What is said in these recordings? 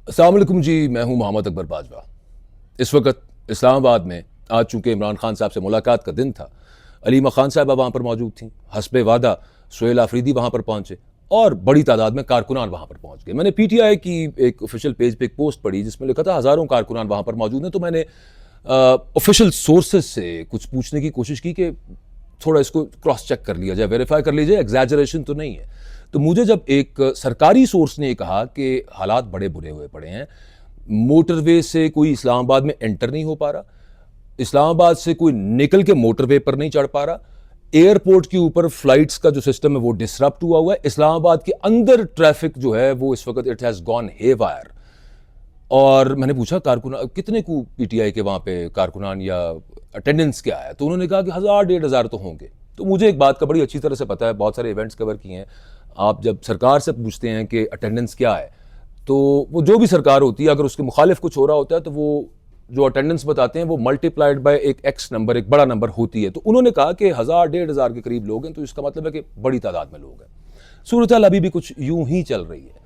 अस्सलाम वालेकुम जी, मैं हूं मोहम्मद अकबर बाजवा। इस वक्त इस्लामाबाद में आज चूंकि इमरान खान साहब से मुलाकात का दिन था, अलीमा खान साहबा वहाँ पर मौजूद थीं। हस्बे वादा सुहेल आफरीदी वहाँ पर पहुँचे और बड़ी तादाद में कारकुनान वहाँ पर पहुँच गए। मैंने पीटीआई की एक ऑफिशियल पेज पे एक पोस्ट पढ़ी जिसमें लिखा था हज़ारों कारकुनान वहाँ पर मौजूद हैं। तो मैंने ऑफिशियल सोर्सेज से कुछ पूछने की कोशिश की कि थोड़ा इसको क्रॉस चेक कर लिया जाए, वेरीफाई कर लीजिए, एग्जैजरेशन तो नहीं है। तो मुझे जब एक सरकारी सोर्स ने कहा कि हालात बड़े बुरे हुए पड़े हैं, मोटरवे से कोई इस्लामाबाद में एंटर नहीं हो पा रहा, इस्लामाबाद से कोई निकल के मोटरवे पर नहीं चढ़ पा रहा, एयरपोर्ट के ऊपर फ्लाइट्स का जो सिस्टम है वो डिसरप्ट हुआ हुआ है, इस्लामाबाद के अंदर ट्रैफिक जो है वो इस वक्त इट हैज़ गॉन हेवायर। और मैंने पूछा कारकुनान कितने को पीटीआई के वहाँ पे कारकुनान या अटेंडेंस क्या है, तो उन्होंने कहा कि 1000-1500 तो होंगे। तो मुझे एक बात का बड़ी अच्छी तरह से पता है, बहुत सारे इवेंट्स कवर किए हैं। आप जब सरकार से पूछते हैं कि अटेंडेंस क्या है, तो वो जो भी सरकार होती है अगर उसके मुखालिफ कुछ हो रहा होता है तो वो जो अटेंडेंस बताते हैं वो मल्टीप्लाइड बाय एक एक्स नंबर, एक बड़ा नंबर होती है। तो उन्होंने कहा कि 1000-1500 के करीब लोग हैं, तो इसका मतलब है कि बड़ी तादाद में लोग हैं। सूरत हाल अभी भी कुछ यूं ही चल रही है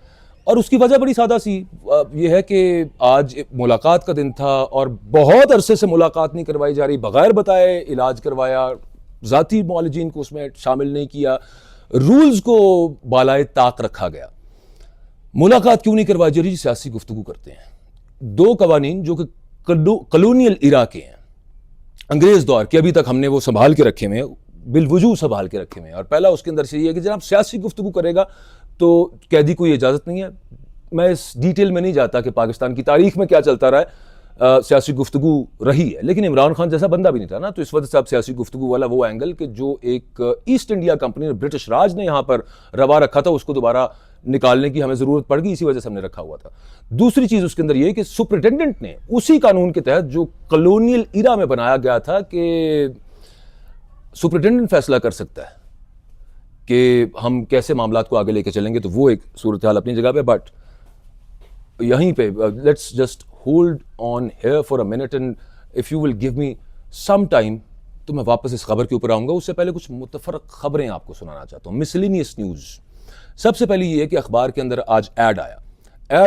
और उसकी वजह बड़ी सादा सी ये है कि आज मुलाकात का दिन था और बहुत अरसे से मुलाकात नहीं करवाई जा रही, बगैर बताए इलाज करवाया, ज़ाती मुआलिजीन को उसमें शामिल नहीं किया, रूल्स को बालाए ताक रखा गया। मुलाकात क्यों नहीं करवाई जा रही? सियासी गुफ्तगू करते हैं। दो कवानीन जो कि कलोनियल इरा के हैं, अंग्रेज दौर के, अभी तक हमने वो संभाल के रखे हुए हैं, बिलवजूद संभाल के रखे हुए हैं। और पहला उसके अंदर से ये है कि जब सियासी गुफ्तगू करेगा तो कैदी को ये इजाज़त नहीं है। मैं इस डिटेल में नहीं जाता कि पाकिस्तान की तारीख में क्या चलता रहा है, सियासी गुफ्तगू रही है, लेकिन इमरान खान जैसा बंदा भी नहीं था ना, तो इस वजह से अब सियासी गुफ्तगू वाला वो एंगल कि जो एक ईस्ट इंडिया कंपनी, ब्रिटिश राज ने यहाँ पर रवा रखा था, उसको दोबारा निकालने की हमें ज़रूरत पड़ गई, इसी वजह से हमने रखा हुआ था। दूसरी चीज़ उसके अंदर ये कि सुपरिटेंडेंट ने उसी कानून के तहत जो कलोनियल इरा में बनाया गया था कि सुपरिटेंडेंट फैसला कर सकता है कि हम कैसे मामलात को आगे लेके चलेंगे, तो वो एक सूरत हाल अपनी जगह पे। बट यहीं पे let's just hold on here for a minute and if you will give me some time तो मैं वापस इस खबर के ऊपर आऊँगा। उससे पहले कुछ मुतफरक खबरें आपको सुनाना चाहता हूँ, मिसलिनियस न्यूज़। सबसे पहले ये है कि अखबार के अंदर आज ऐड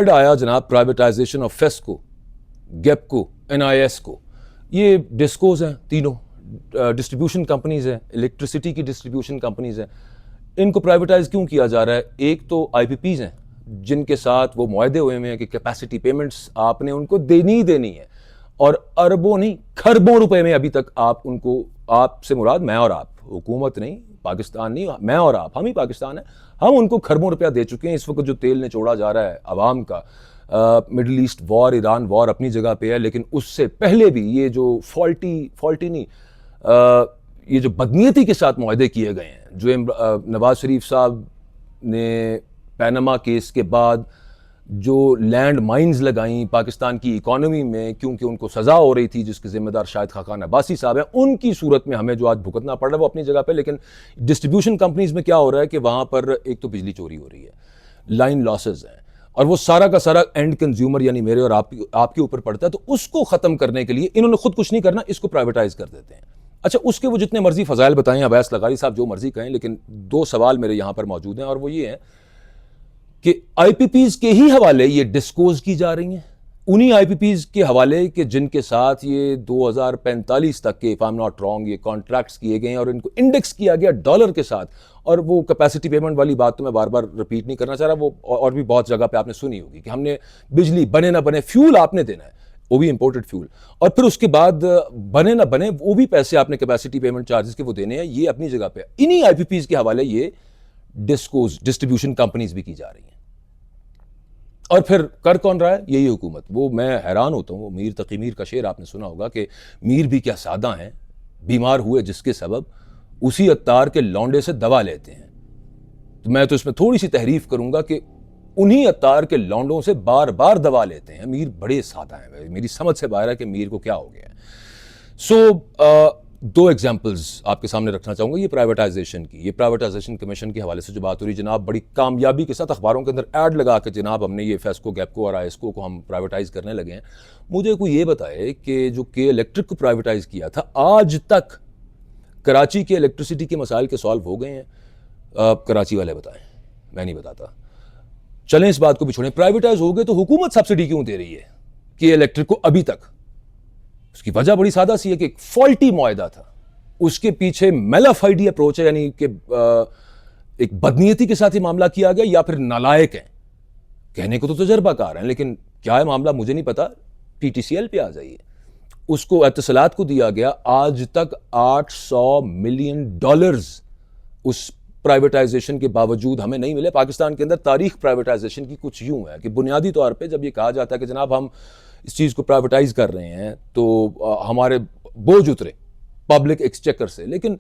आया जनाब, प्राइवेटाइजेशन ऑफ फेस्को, गेपको, एनआईएस। ये डिस्कोज हैं तीनों, डिस्ट्रीब्यूशन कंपनीज हैं, इलेक्ट्रिसिटी की डिस्ट्रीब्यूशन कंपनीज हैं। इनको प्राइवेटाइज क्यों किया जा रहा है? एक तो आईपीपीज हैं जिनके साथ वो मुआहदे हुए हैं कि कैपेसिटी पेमेंट्स आपने उनको देनी ही देनी है, और अरबों नहीं खरबों रुपए में अभी तक आप उनको, आपसे मुराद मैं और आप, हुकूमत नहीं, पाकिस्तान नहीं, मैं और आप, हम ही पाकिस्तान है, हम उनको खरबों रुपया दे चुके हैं। इस वक्त जो तेल निचोड़ा जा रहा है अवाम का, middle east war, Iran war अपनी जगह पे है, लेकिन उससे पहले भी ये जो फॉल्टी नहीं, ये जो बदनीयती के साथ मुआहदे किए गए हैं, जो नवाज शरीफ साहब ने पैनामा केस के बाद जो लैंड माइंस लगाई पाकिस्तान की इकोनॉमी में क्योंकि उनको सज़ा हो रही थी, जिसके जिम्मेदार शायद खाकान अब्बासी साहब हैं, उनकी सूरत में हमें जो आज भुगतना पड़ रहा है वो अपनी जगह पे। लेकिन डिस्ट्रीब्यूशन कंपनीज में क्या हो रहा है कि वहाँ पर एक तो बिजली चोरी हो रही है, लाइन लॉसेज हैं, और वो सारा का सारा एंड कंज्यूमर यानी मेरे और आपके ऊपर पड़ता है। तो उसको ख़त्म करने के लिए इन्होंने खुद कुछ नहीं करना, इसको प्राइवेटाइज कर देते हैं। अच्छा, उसके वो जितने मर्जी फजाइल बताएं, अवैस लगारी साहब जो मर्जी कहें, लेकिन दो सवाल मेरे यहाँ पर मौजूद हैं और वो ये हैं कि आईपीपीज के ही हवाले ये डिस्कोज की जा रही हैं, उन्हीं आईपीपीज के हवाले के जिनके साथ ये 2045 तक के, if I am not wrong, ये कॉन्ट्रैक्ट्स किए गए हैं और इनको इंडेक्स किया गया डॉलर के साथ। और वो कैपेसिटी पेमेंट वाली बात तो मैं बार बार रिपीट नहीं करना चाह रहा, वो और भी बहुत जगह पे आपने सुनी होगी कि हमने बिजली बने ना बने, फ्यूल आपने देना है, वो भी इंपोर्टेड फ्यूल, और फिर उसके बाद बने ना बने वो भी पैसे आपने कैपेसिटी पेमेंट चार्जेस के वो देने हैं। ये अपनी जगह पे इन्हीं आईपीपीज के हवाले ये डिस्कोज, डिस्ट्रीब्यूशन कंपनीज भी की जा रही हैं। और फिर कर कौन रहा है? यही हुकूमत। वो मैं हैरान होता हूँ, मीर तकी मीर का शेर आपने सुना होगा कि मीर भी क्या सादा हैं, बीमार हुए जिसके सबब उसी अत्तार के लौंडे से दवा लेते हैं। तो मैं तो इसमें थोड़ी सी तहरीफ करूंगा कि उन्हीं अत्तार के लौंडों से बार बार दवा लेते हैं। मीर बड़े सादा हैं, मेरी समझ से बाहर है कि मीर को क्या हो गया है। सो दो एग्जाम्पल्स आपके सामने रखना चाहूँगा ये प्राइवेटाइजेशन की। ये प्राइवेटाइजेशन कमीशन के हवाले से जो बात हो रही जनाब, बड़ी कामयाबी के साथ अखबारों के अंदर ऐड लगा के जनाब हमने ये फेस्को, गैपको और आईएसको को हम प्राइवेटाइज करने लगे हैं। मुझे कोई ये बताए कि जो के इलेक्ट्रिक को प्राइवेटाइज किया था, आज तक कराची के इलेक्ट्रिसिटी के मसाइल के सॉल्व हो गए हैं? कराची वाले बताएं, मैं नहीं बताता। चलें इस बात को भी छोड़ें, प्राइवेटाइज हो गए तो हुकूमत सब्सिडी क्यों दे रही है कि इलेक्ट्रिक को अभी तक? उसकी वजह बड़ी सादा सी है कि एक फॉल्टी मुआहदा था, उसके पीछे मेलाफाइडी अप्रोच है, यानी कि एक बदनीयती के साथ ही मामला किया गया, या फिर नालायक हैं। कहने को तो तजर्बाकार हैं, लेकिन क्या है मामला मुझे नहीं पता। PTCL पे आ जाइए, उसको एतसलात को दिया गया, आज तक $800 मिलियन उस प्राइवेटाइजेशन के बावजूद हमें नहीं मिले। पाकिस्तान के अंदर तारीख प्राइवेटाइजेशन की कुछ यूं है कि बुनियादी तौर पे जब ये कहा जाता है कि जनाब हम इस चीज़ को प्राइवेटाइज कर रहे हैं तो हमारे बोझ उतरे पब्लिक एक्सचेकर से, लेकिन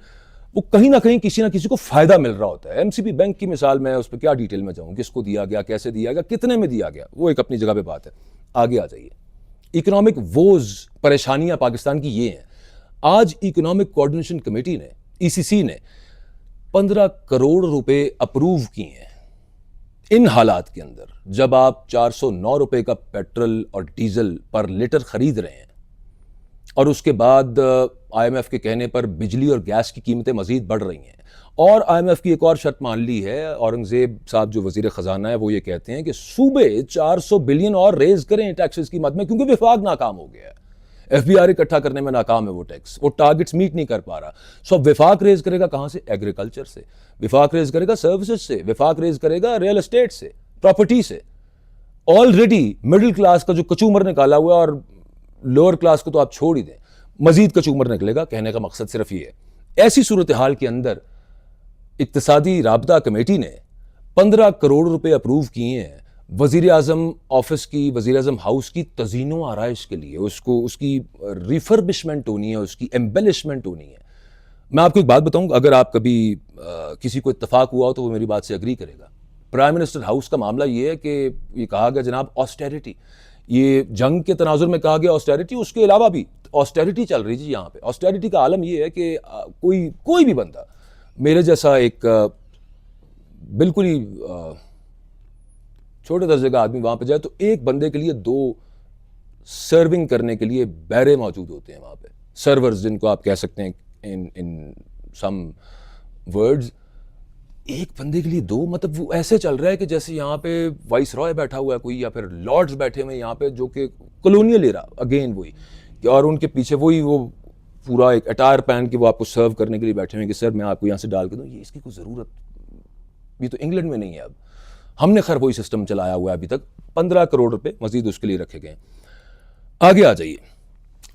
वो कहीं ना कहीं किसी ना किसी को फायदा मिल रहा होता है। MCB बैंक की मिसाल, मैं उस पर क्या डिटेल में जाऊं, किसको दिया गया, कैसे दिया गया, कितने में दिया गया, वो एक अपनी जगह पे बात है। आगे आ जाइए। इकोनॉमिक वोज, परेशानियां पाकिस्तान की ये हैं। आज इकोनॉमिक कोऑर्डिनेशन कमेटी ने, ECC ने 15 करोड़ रुपए अप्रूव किए हैं। इन हालात के अंदर जब आप 409 रुपए का पेट्रोल और डीजल पर लीटर खरीद रहे हैं और उसके बाद IMF के कहने पर बिजली और गैस की कीमतें मजीद बढ़ रही हैं, और IMF की एक और शर्त मान ली है, औरंगजेब साहब जो वजीर खजाना है वो ये कहते हैं कि सूबे 400 बिलियन और रेज करें टैक्सेस की मद में, क्योंकि विफाक नाकाम हो गया है। FBR इकट्ठा करने में नाकाम है वो टैक्स, वो टारगेट्स मीट नहीं कर पा रहा। सो विफाक रेज करेगा कहां से? एग्रीकल्चर से। विफाक रेज करेगा सर्विसेज से। विफाक रेज करेगा रियल एस्टेट से, प्रॉपर्टी से। ऑलरेडी मिडिल क्लास का जो कचूमर निकाला हुआ है, और लोअर क्लास को तो आप छोड़ ही दें, मजीद कचूमर निकलेगा। कहने का मकसद सिर्फ ये है। ऐसी सूरत हाल के अंदर इक्तिसादी राबता कमेटी ने 15 करोड़ रुपए अप्रूव किए हैं वजीर आजम ऑफिस की, वजीर आजम हाउस की तजीनो आराइश के लिए। उसको, उसकी रिफर्बिशमेंट होनी है, उसकी एम्बेलिशमेंट होनी है। मैं आपको एक बात बताऊं, अगर आप कभी किसी को इत्तफाक हुआ हो तो वो मेरी बात से अग्री करेगा। प्राइम मिनिस्टर हाउस का मामला ये है कि ये कहा गया जनाब ऑस्टेरिटी, ये जंग के तनाजुर में कहा गया ऑस्टेरिटी, उसके अलावा भी ऑस्टेरिटी चल रही थी यहाँ पे। ऑस्टेरिटी का आलम ये है कि कोई भी बंदा, मेरे जैसा एक बिल्कुल ही छोटे दर्जे का आदमी वहां पे जाए तो एक बंदे के लिए 2 सर्विंग करने के लिए बैरे मौजूद होते हैं वहां पे, सर्वर्स जिनको आप कह सकते हैं इन सम वर्ड्स। एक बंदे के लिए 2, मतलब वो ऐसे चल रहा है कि जैसे यहाँ पे वाइस रॉय बैठा हुआ है कोई, या फिर लॉर्ड्स बैठे हुए यहाँ पे, जो कि कॉलोनियल एरा, अगेन वही, और उनके पीछे वही वो पूरा एक अटायर पहन के वो आपको सर्व करने के लिए बैठे हुए हैं कि सर मैं आपको यहाँ से डाल के दूँ, ये इसकी कोई ज़रूरत, ये तो इंग्लैंड में नहीं है। अब हमने खैर वही सिस्टम चलाया हुआ है अभी तक। 15 करोड़ रुपए मजीद उसके लिए रखे गए। आगे आ जाइए।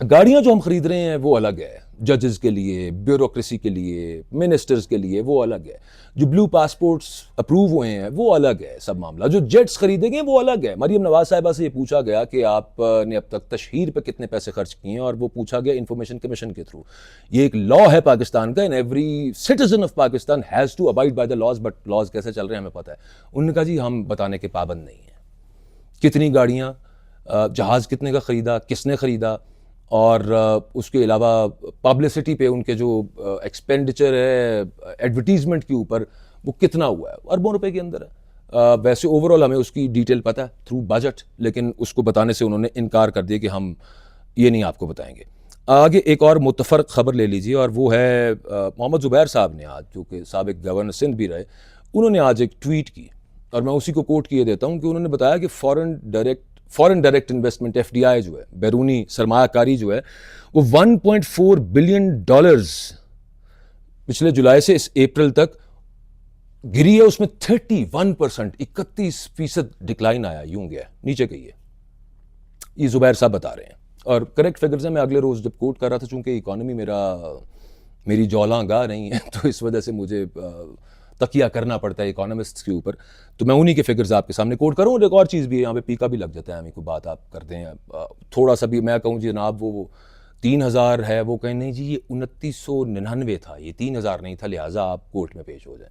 गाड़ियां जो हम खरीद रहे हैं वो अलग है, जजेस के लिए, ब्यूरोक्रेसी के लिए, मिनिस्टर्स के लिए वो अलग है। जो ब्लू पासपोर्ट्स अप्रूव हुए हैं वो अलग है सब मामला। जो जेट्स खरीदेंगे वो अलग है। मरियम नवाज साहिबा से ये पूछा गया कि आपने अब तक तशहीर पे कितने पैसे खर्च किए हैं, और वो पूछा गया इंफॉर्मेशन कमीशन के थ्रू। ये एक लॉ है पाकिस्तान का, and every citizen of Pakistan has to abide by the laws, but laws कैसे चल रहे हैं हमें पता है। उन्होंने कहा जी हम बताने के पाबंद नहीं है। कितनी गाड़ियाँ, जहाज़ कितने का ख़रीदा, किसने ख़रीदा, और उसके अलावा पब्लिसिटी पे उनके जो एक्सपेंडिचर है एडवर्टीजमेंट के ऊपर वो कितना हुआ है, अरबों रुपए के अंदर है। वैसे ओवरऑल हमें उसकी डिटेल पता है थ्रू बजट, लेकिन उसको बताने से उन्होंने इनकार कर दिया कि हम ये नहीं आपको बताएंगे। आगे एक और मुतफरक खबर ले लीजिए, और वो है मोहम्मद ज़ुबैर साहब ने आज, जो कि साबिक गवर्नर सिंध भी रहे, उन्होंने आज एक ट्वीट की, और मैं उसी को कोट किए देता हूँ कि उन्होंने बताया कि फॉरेन डायरेक्ट इन्वेस्टमेंट FDI जो है, बैरूनी सरमायाकारी जो है, वो $1.4 बिलियन पिछले जुलाई से इस अप्रैल तक गिरी है। उसमें 31%, 31% डिक्लाइन आया, यूं गया, नीचे गई है। ये जुबैर साहब बता रहे हैं, और करेक्ट फिगर्स हैं। मैं अगले रोज जब कोट कर रहा था, चूंकि इकोनॉमी मेरी जौलां गा नहीं है, तो इस वजह से मुझे तकिया करना पड़ता है इकोनॉमिस्ट्स के ऊपर, तो मैं उन्हीं के फिगर्स आपके सामने कोट करूँ। और एक और चीज़ भी है, यहाँ पे पीका भी लग जाता है हमें, कोई बात आप करते हैं थोड़ा सा भी, मैं कहूँ जी जनाब वो 3000 है, वो कहें नहीं जी ये 2999 था, ये 3000 नहीं था, लिहाजा आप कोर्ट में पेश हो जाएं।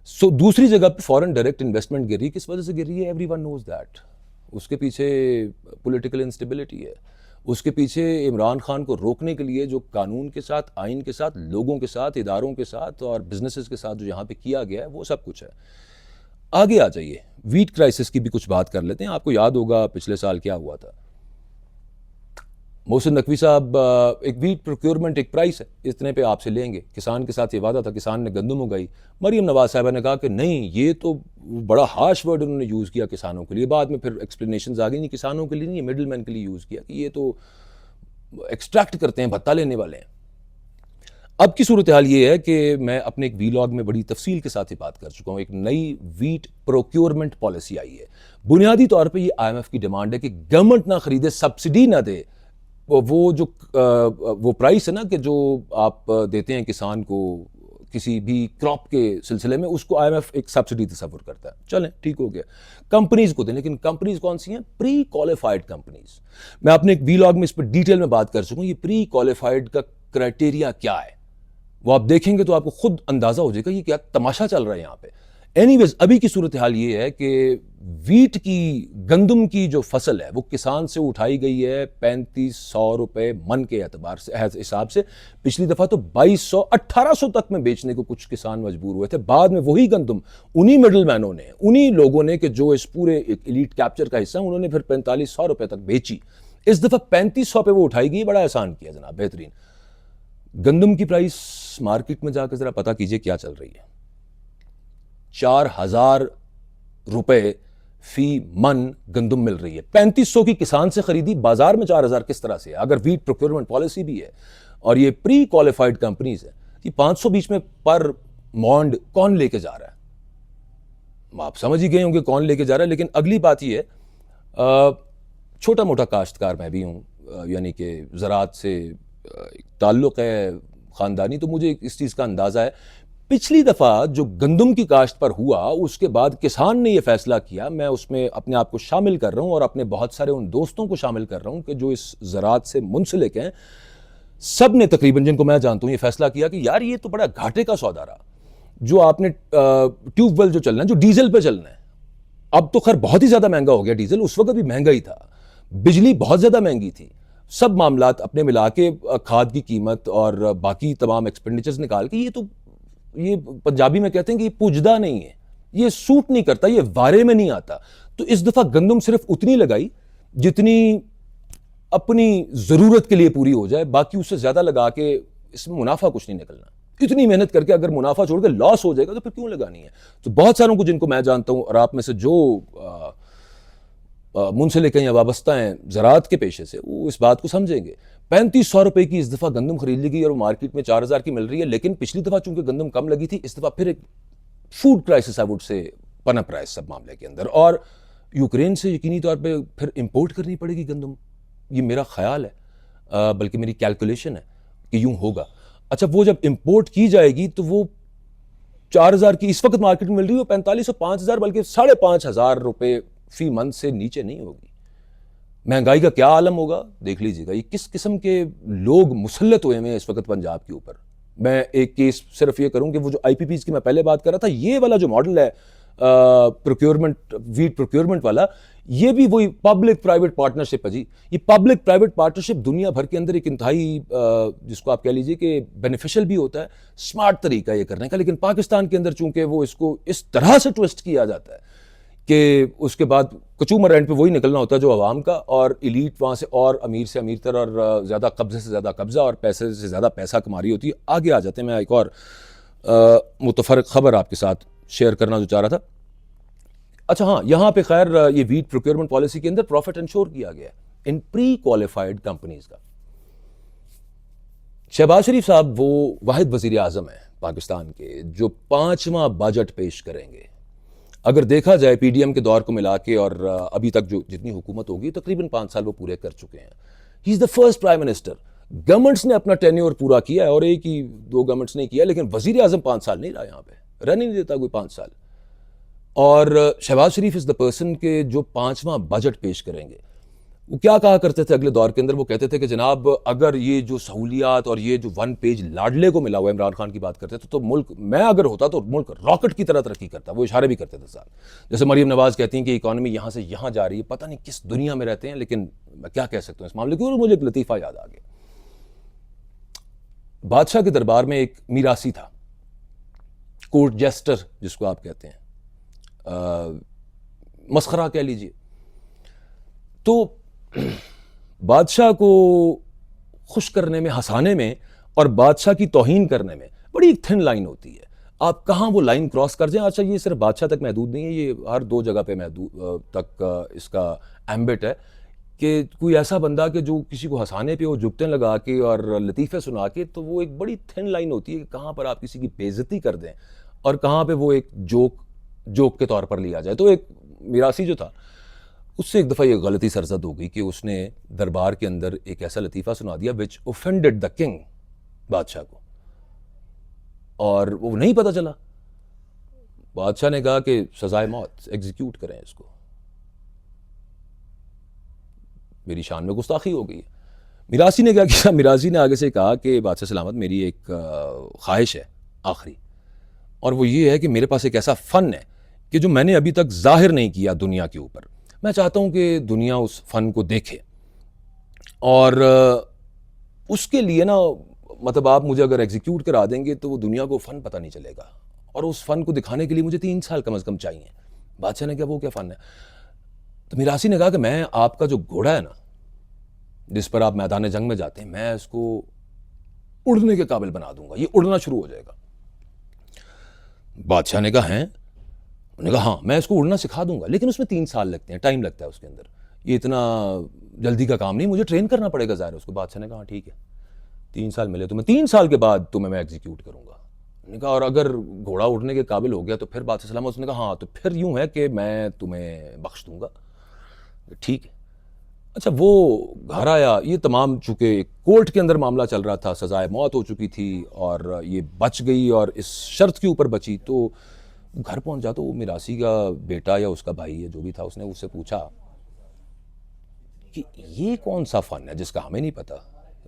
सो दूसरी जगह पे फॉरेन डायरेक्ट इन्वेस्टमेंट गिरी, किस वजह से गिरी है? Everyone knows that. उसके पीछे पॉलिटिकल इंस्टेबिलिटी है, उसके पीछे इमरान खान को रोकने के लिए जो कानून के साथ, आइन के साथ, लोगों के साथ, इदारों के साथ और बिजनेसेस के साथ जो यहाँ पे किया गया है वो सब कुछ है। आगे आ जाइए, वीट क्राइसिस की भी कुछ बात कर लेते हैं। आपको याद होगा पिछले साल क्या हुआ था। मोहसिन नकवी साहब, एक वीट प्रोक्योरमेंट एक प्राइस है, इतने पे आपसे लेंगे। किसान के साथ ये वादा था, किसान ने गंदम उगाई। मरीम नवाज साहबा ने कहा कि नहीं, ये तो बड़ा हार्श वर्ड उन्होंने यूज़ किया किसानों के लिए। बाद में फिर एक्सप्लेनेशन आ गई, नहीं किसानों के लिए नहीं, मिडिल मैन के लिए यूज़ किया कि ये तो एक्सट्रैक्ट करते हैं, भत्ता लेने वाले हैं। अब की सूरत हाल ये है कि मैं अपने एक वीलॉग में बड़ी तफसील के साथ ही बात कर चुका हूँ। एक नई वीट प्रोक्योरमेंट पॉलिसी आई है। बुनियादी तौर पे ये IMF की डिमांड है कि गवर्नमेंट ना खरीदे, सब्सिडी ना दे। वो प्राइस है ना कि जो आप देते हैं किसान को किसी भी क्रॉप के सिलसिले में, उसको IMF एक सब्सिडी तस्वुर करता है। चलें, ठीक हो गया, कंपनीज को दें। लेकिन कंपनीज कौन सी हैं? Pre qualified companies. मैं अपने एक वीलॉग में इस पर डिटेल में बात कर चुका हूं। ये प्री क्वालिफाइड का क्राइटेरिया क्या है, वो आप देखेंगे तो आपको खुद अंदाजा हो जाएगा ये क्या तमाशा चल रहा है यहां पे। एनीवेज, अभी की सूरत हाल ये है कि वीट की, गंदम की जो फसल है वो किसान से उठाई गई है 3500 रुपए मन के एतबार से, हिसाब से। पिछली दफा तो 2200 1800 तक में बेचने को कुछ किसान मजबूर हुए थे। बाद में वही गंदम उन्हीं मिडल मैनों ने, उन्हीं लोगों ने कि जो इस पूरे एलीट कैप्चर का हिस्सा, उन्होंने फिर 4500 रुपए तक बेची। इस दफा 3500 पे वो उठाई गई। बड़ा एहसान किया जनाब, बेहतरीन। गंदम की प्राइस मार्केट में जाकर जरा पता कीजिए क्या चल रही है। 4000 रुपए फी मन गंदम मिल रही है। 3500 की किसान से खरीदी, बाजार में 4000 किस तरह से है? अगर वीट प्रोक्योरमेंट पॉलिसी भी है और ये प्री क्वालिफाइड कंपनीज है, ये 500 बीच में पर मॉन्ड कौन लेके जा रहा है? आप समझ ही गए होंगे कौन लेके जा रहा है। लेकिन अगली बात ये है, छोटा मोटा काश्तकार मैं भी हूं, यानी कि ज़राअत से ताल्लुक़ है ख़ानदानी, तो मुझे इस चीज़ का अंदाज़ा है। पिछली दफ़ा जो गंदम की काश्त पर हुआ, उसके बाद किसान ने यह फैसला किया, मैं उसमें अपने आप को शामिल कर रहा हूं और अपने बहुत सारे उन दोस्तों को शामिल कर रहा हूं कि जो इस ज़राअत से मुंसलिक हैं, सब ने तकरीबन, जिनको मैं जानता हूं, ये फैसला किया कि यार ये तो बड़ा घाटे का सौदा रहा। जो आपने ट्यूबवेल जो चलना है, जो डीजल पे चलना है, अब तो खैर बहुत ही ज़्यादा महंगा हो गया डीजल, उस वक्त भी महंगा ही था। बिजली बहुत ज़्यादा महंगी थी। सब मामलात अपने मिला के, खाद की कीमत और बाकी तमाम एक्सपेंडिचर्स निकाल के, ये पंजाबी में कहते हैं कि ये पुजदा नहीं है, ये सूट नहीं करता, ये वारे में नहीं आता। तो इस दफा गंदम सिर्फ उतनी लगाई जितनी अपनी जरूरत के लिए पूरी हो जाए, बाकी उससे ज्यादा लगा के इसमें मुनाफा कुछ नहीं निकलना। इतनी मेहनत करके अगर मुनाफा छोड़ के लॉस हो जाएगा तो फिर क्यों लगानी है? तो बहुत सारों को, जिनको मैं जानता हूं और आप में से जो मुंसलिक हैं या वाबस्ता हैं ज़राअत के पेशे से, वो इस बात को समझेंगे। 3500 रुपए की इस दफ़ा गंदम खरीद ली गई और मार्केट में 4000 की मिल रही है। लेकिन पिछली दफ़ा चूंकि गंदम कम लगी थी, इस दफ़ा फिर एक food crisis I would say पनप रहा है सब मामले के अंदर। और यूक्रेन से यकीनी तौर पर फिर इंपोर्ट करनी पड़ेगी गंदम, ये मेरा ख्याल है, बल्कि मेरी कैलकुलेशन है कि यूं होगा। अच्छा, वो जब इंपोर्ट की जाएगी तो वो 4000 की इस वक्त मार्केट में मिल रही है, 4500 5000 बल्कि 5500 रुपए फी मंथ से नीचे नहीं होगी। महंगाई का क्या आलम होगा देख लीजिएगा। ये किस किस्म के लोग मुसल्लत हुए हैं इस वक्त पंजाब के ऊपर। मैं एक केस सिर्फ ये करूं कि वो जो IPPs की मैं पहले बात कर रहा था, ये वाला जो मॉडल है प्रोक्योरमेंट, वीट प्रोक्योरमेंट वाला, ये भी वही पब्लिक प्राइवेट पार्टनरशिप है जी। ये पब्लिक प्राइवेट पार्टनरशिप दुनिया भर के अंदर एक इंतहाई, जिसको आप कह लीजिए कि बेनिफिशियल भी होता है, स्मार्ट तरीका ये करने का। लेकिन पाकिस्तान के अंदर चूंकि वो इसको इस तरह से ट्विस्ट किया जाता है कि उसके बाद कचूमर एंड पे वही निकलना होता है जो आवाम का, और इलीट वहाँ से और अमीर से अमीर तर और ज़्यादा कब्जे से ज़्यादा कब्जा और पैसे से ज़्यादा पैसा कमा रही होती है। आगे आ जाते हैं। मैं एक और मुतफरक खबर आपके साथ शेयर करना जो चाह रहा था। अच्छा हाँ, यहाँ पे खैर ये वीट प्रोक्योरमेंट पॉलिसी के अंदर प्रॉफिट इंश्योर किया गया इन प्री क्वालिफाइड कंपनीज का। शहबाज शरीफ साहब वो वाहिद वज़ीर आज़म है पाकिस्तान के जो 5वां बजट पेश करेंगे। अगर देखा जाए PDM के दौर को मिला के और अभी तक जो जितनी हुकूमत होगी, तकरीबन 5 साल वो पूरे कर चुके हैं। He is the first prime minister. Governments ने अपना टेन्योर पूरा किया है और एक ही 2 गवर्नमेंट्स ने किया, लेकिन वजीर आजम 5 साल नहीं रहा, यहाँ पे रहने नहीं देता कोई 5 साल। और शहबाज शरीफ इज द पर्सन के जो 5वां बजट पेश करेंगे। वो क्या कहा करते थे अगले दौर के अंदर? वो कहते थे कि जनाब, अगर ये जो सहूलियात और ये जो 1 पेज लाडले को मिला हुआ, इमरान खान की बात करते थे, तो मुल्क, मैं अगर होता तो मुल्क रॉकेट की तरह तरक्की करता। वो इशारे भी करते थे साथ। जैसे मरीम नवाज कहती हैं कि इकॉनमी यहाँ से यहाँ जा रही है, पता नहीं किस दुनिया में रहते हैं, लेकिन मैं क्या कह सकता हूँ इस मामले को। और मुझे एक लतीफ़ा याद आ गया। बादशाह के दरबार में एक मीरासी था, कोर्ट जेस्टर जिसको आप कहते हैं, मस्खरा कह लीजिए। तो बादशाह को खुश करने में, हंसाने में और बादशाह की तौहीन करने में बड़ी एक थिन लाइन होती है। आप कहाँ वो लाइन क्रॉस कर जाएं। अच्छा, ये सिर्फ बादशाह तक महदूद नहीं है, ये हर दो जगह पे महदूद तक इसका एम्बिट है कि कोई ऐसा बंदा कि जो किसी को हंसाने पे, वो जुगतें लगा के और लतीफ़े सुना के, तो वो एक बड़ी थिन लाइन होती है कि कहाँ पर आप किसी की बेइज्जती कर दें और कहाँ पे वो एक जोक के तौर पर लिया जाए। तो एक मिरासी जो था, उससे एक दफ़ा ये गलती सरजद हो गई कि उसने दरबार के अंदर एक ऐसा लतीफ़ा सुना दिया विच ऑफेंडेड द किंग, बादशाह को, और वो नहीं पता चला। बादशाह ने कहा कि सजाए मौत, एग्जीक्यूट करें इसको, मेरी शान में गुस्ताखी हो गई है। मिरासी ने क्या किया, मिरासी ने आगे से कहा कि बादशाह सलामत, मेरी एक ख्वाहिश है आखिरी, और वो ये है कि मेरे पास एक ऐसा फ़न है कि जो मैंने अभी तक जाहिर नहीं किया दुनिया के ऊपर। मैं चाहता हूँ कि दुनिया उस फ़न को देखे, और उसके लिए ना, मतलब आप मुझे अगर एग्जीक्यूट करा देंगे तो वो दुनिया को फ़न पता नहीं चलेगा, और उस फ़न को दिखाने के लिए मुझे 3 साल कम अज़ कम चाहिए। बादशाह ने कहा वो क्या फ़न है? तो मिरासी ने कहा कि मैं आपका जो घोड़ा है ना, जिस पर आप मैदान जंग में जाते हैं, मैं इसको उड़ने के काबिल बना दूंगा, ये उड़ना शुरू हो जाएगा। बादशाह ने कहा हैं? उन्होंने कहा हाँ, मैं इसको उड़ना सिखा दूंगा, लेकिन उसमें 3 साल लगते हैं, टाइम लगता है उसके अंदर, ये इतना जल्दी का काम नहीं, मुझे ट्रेन करना पड़ेगा ज़ाहिर उसको। बादशाह ने कहा ठीक है, 3 साल मिले तुम्हें, 3 साल के बाद तुम्हें मैं एग्जीक्यूट करूंगा। उन्होंने कहा और अगर घोड़ा उड़ने के काबिल हो गया तो फिर बादशाह सलामत, उसने कहा हाँ, तो फिर यूं है कि मैं तुम्हें बख्श दूंगा। ठीक है। अच्छा, वो घर आया, ये तमाम चूंकि कोर्ट के अंदर मामला चल रहा था, सजाए मौत हो चुकी थी और ये बच गई और इस शर्त के ऊपर बची, तो घर पहुंचा तो वो मिरासी का बेटा या उसका भाई है जो भी था, उसने उससे पूछा कि ये कौन सा फन है जिसका हमें नहीं पता,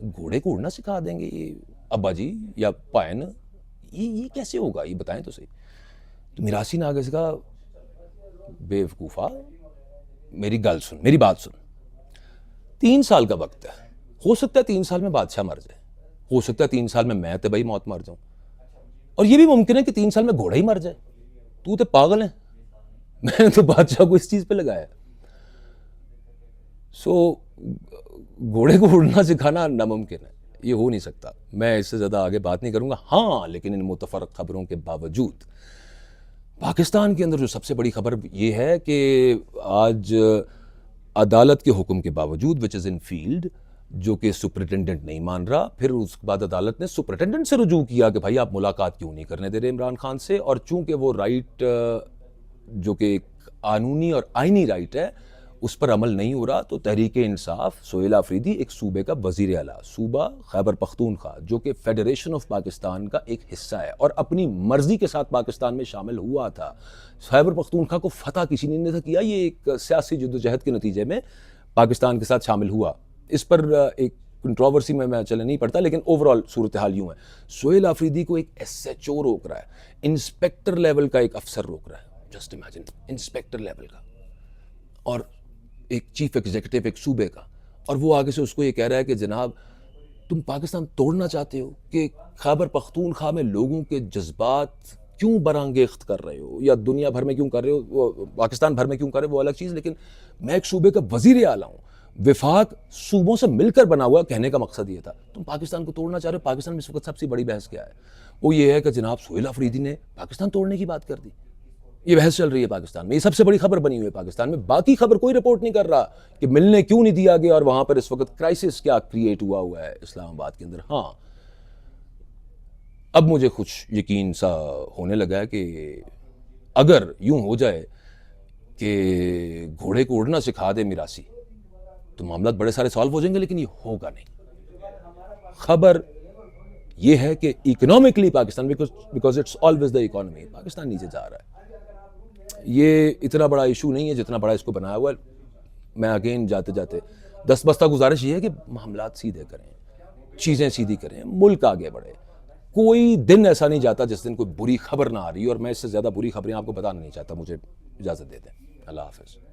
घोड़े को उड़ना सिखा देंगे ये अब्बा जी या पायन, ये कैसे होगा, ये बताएं तो सही। तो मिरासी ने आगे से कहा बेवकूफ़ा, मेरी गल सुन, मेरी बात सुन, 3 साल का वक्त है, हो सकता है 3 साल में बादशाह मर जाए, हो सकता है 3 साल में मैं तबाही मौत मर जाऊं, और ये भी मुमकिन है कि 3 साल में घोड़ा ही मर जाए। तू तो पागल है, मैंने तो बादशाह को इस चीज पे लगाया। सो घोड़े को उड़ना सिखाना नामुमकिन है, ये हो नहीं सकता। मैं इससे ज़्यादा आगे बात नहीं करूंगा। हाँ, लेकिन इन मुतफरक खबरों के बावजूद पाकिस्तान के अंदर जो सबसे बड़ी खबर ये है कि आज अदालत के हुक्म के बावजूद, विच इज़ इन फील्ड, जो कि सुपरिटेंडेंट नहीं मान रहा, फिर उसके बाद अदालत ने सुपरिटेंडेंट से रुजू किया कि भाई आप मुलाकात क्यों नहीं करने दे रहे इमरान खान से, और चूंकि वो राइट जो कि कानूनी और आइनी राइट है उस पर अमल नहीं हो रहा, तो तहरीक इंसाफ सोहेल आफरीदी, एक सूबे का वजीर आला, सूबा खैबर पख्तूनख्वा जो कि फेडरेशन ऑफ पाकिस्तान का एक हिस्सा है और अपनी मर्जी के साथ पाकिस्तान में शामिल हुआ था, खैबर पख्तूनख्वा को फतह किसी ने नहीं किया, ये एक सियासी जद्दोजहद के नतीजे में पाकिस्तान के साथ शामिल हुआ। इस पर एक कंट्रोवर्सी में मैं चले नहीं पड़ता, लेकिन ओवरऑल सूरत हाल यूँ है, सोहेल आफरीदी को एक SHO रोक रहा है, इंस्पेक्टर लेवल का एक अफसर रोक रहा है, जस्ट इमेजिन, इंस्पेक्टर लेवल का, और एक चीफ एग्जीक्यूटिव एक सूबे का, और वो आगे से उसको ये कह रहा है कि जनाब तुम पाकिस्तान तोड़ना चाहते हो कि खैबर पख्तूनख्वा में लोगों के जज्बात क्यों बरांगेख्त कर रहे हो, या दुनिया भर में क्यों कर रहे हो, वो पाकिस्तान भर में क्यों कर रहे हो, वो अलग चीज़, लेकिन मैं एक सूबे का वजीर आला हूँ, विफाक सूबों से मिलकर बना हुआ, कहने का मकसद ये था तुम पाकिस्तान को तोड़ना चाह रहे हो। पाकिस्तान में इस वक्त सबसे बड़ी बहस क्या है, वो ये है कि जनाब सोहेल आफरीदी ने पाकिस्तान तोड़ने की बात कर दी, ये बहस चल रही है पाकिस्तान में, ये सबसे बड़ी खबर बनी हुई है पाकिस्तान में। बाकी खबर कोई रिपोर्ट नहीं कर रहा कि मिलने क्यों नहीं दिया गया और वहां पर इस वक्त क्राइसिस क्या क्रिएट हुआ है इस्लामाबाद के अंदर। हाँ, अब मुझे कुछ यकीन सा होने लगा है कि अगर यूं हो जाए कि घोड़े को उड़ना सिखा दे मिरासी, तो मामला बड़े सारे सॉल्व हो जाएंगे, लेकिन ये होगा नहीं। खबर ये है कि economically Pakistan, because it's always the economy, Pakistan नीचे जा रहा है। ये इतना बड़ा इशू नहीं है जितना बड़ा इसको बनाया हुआ है। मैं अगेन जाते जाते दस बस्ता गुजारिश ये है कि मामलात सीधे करें, चीज़ें सीधी करें, मुल्क आगे बढ़े। कोई दिन ऐसा नहीं जाता जिस दिन कोई बुरी खबर ना आ रही, और मैं इससे ज़्यादा बुरी खबरें आपको बताना नहीं चाहता। मुझे इजाज़त दे दें। अल्लाह हाफ़िज़।